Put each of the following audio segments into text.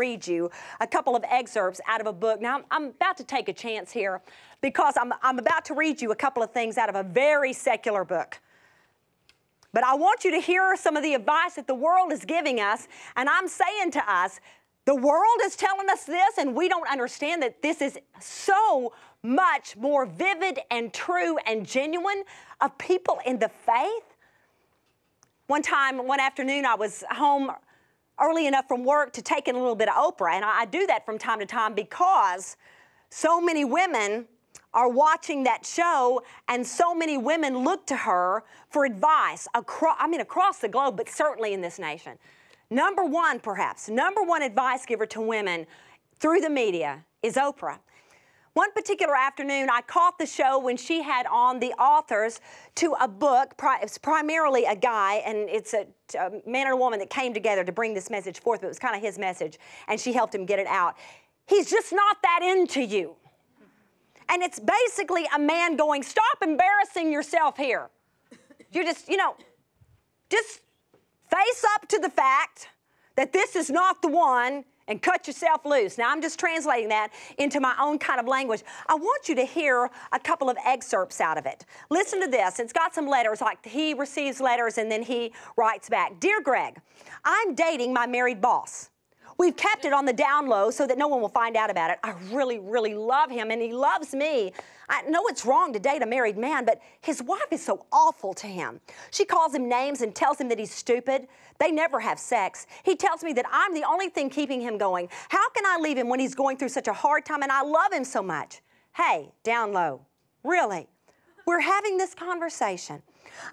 read you a couple of excerpts out of a book. Now, I'm about to take a chance here because I'm about to read you a couple of things out of a very secular book. But I want you to hear some of the advice that the world is giving us, and I'm saying to us, the world is telling us this, and we don't understand that this is so much more vivid and true and genuine of people in the faith. One afternoon, I was home early enough from work to take in a little bit of Oprah, and I do that from time to time because so many women are watching that show, and so many women look to her for advice across the globe, but certainly in this nation. Number one advice giver to women through the media is Oprah. One particular afternoon, I caught the show when she had on the authors to a book. It's primarily a guy, and it's a man and a woman that came together to bring this message forth, but it was kind of his message, and she helped him get it out. He's just not that into you. And it's basically a man going, stop embarrassing yourself here. You're just, just face up to the fact that this is not the one and cut yourself loose. Now, I'm just translating that into my own kind of language. I want you to hear a couple of excerpts out of it. Listen to this. It's got some letters, like he receives letters and then he writes back. Dear Greg, I'm dating my married boss. We've kept it on the down low so that no one will find out about it. I really, really love him, and he loves me. I know it's wrong to date a married man, but his wife is so awful to him. She calls him names and tells him that he's stupid. They never have sex. He tells me that I'm the only thing keeping him going. How can I leave him when he's going through such a hard time and I love him so much? Hey, down low, really? We're having this conversation.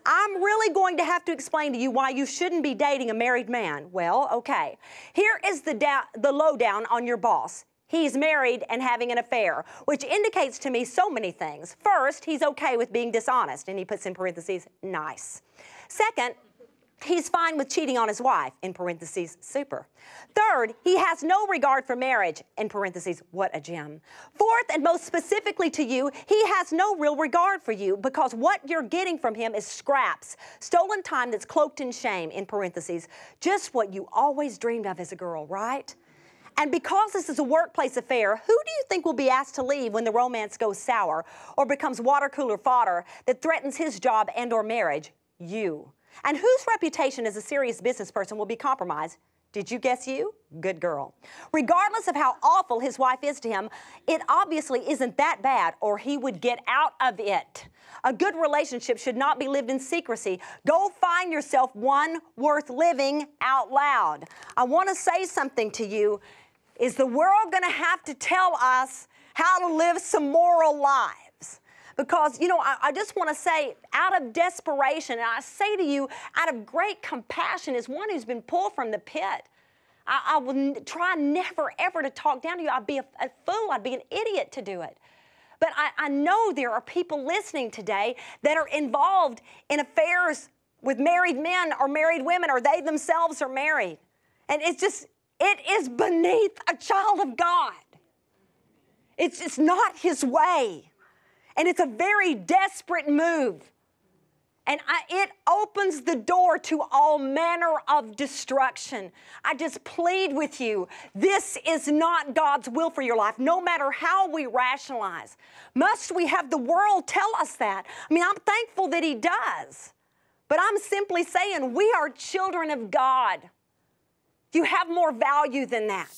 I'm really going to have to explain to you why you shouldn't be dating a married man. Well, okay. Here is the lowdown on your boss. He's married and having an affair, which indicates to me so many things. First, he's okay with being dishonest, and he puts in parentheses, nice. Second, he's fine with cheating on his wife, in parentheses, super. Third, he has no regard for marriage, in parentheses, what a gem. Fourth, and most specifically to you, he has no real regard for you because what you're getting from him is scraps, stolen time that's cloaked in shame, in parentheses, just what you always dreamed of as a girl, right? And because this is a workplace affair, who do you think will be asked to leave when the romance goes sour or becomes water cooler fodder that threatens his job and or marriage? You. And whose reputation as a serious business person will be compromised? Did you guess you? Good girl. Regardless of how awful his wife is to him, it obviously isn't that bad, or he would get out of it. A good relationship should not be lived in secrecy. Go find yourself one worth living out loud. I want to say something to you. Is the world going to have to tell us how to live some moral lives? Because, I just want to say, out of desperation, and I say to you, out of great compassion, as one who's been pulled from the pit, I will try never, ever to talk down to you. I'd be a fool. I'd be an idiot to do it. But I know there are people listening today that are involved in affairs with married men or married women, or they themselves are married. And it is beneath a child of God. It's just not his way. And it's a very desperate move. And it opens the door to all manner of destruction. I just plead with you, this is not God's will for your life, no matter how we rationalize. Must we have the world tell us that? I mean, I'm thankful that he does. But I'm simply saying we are children of God. You have more value than that.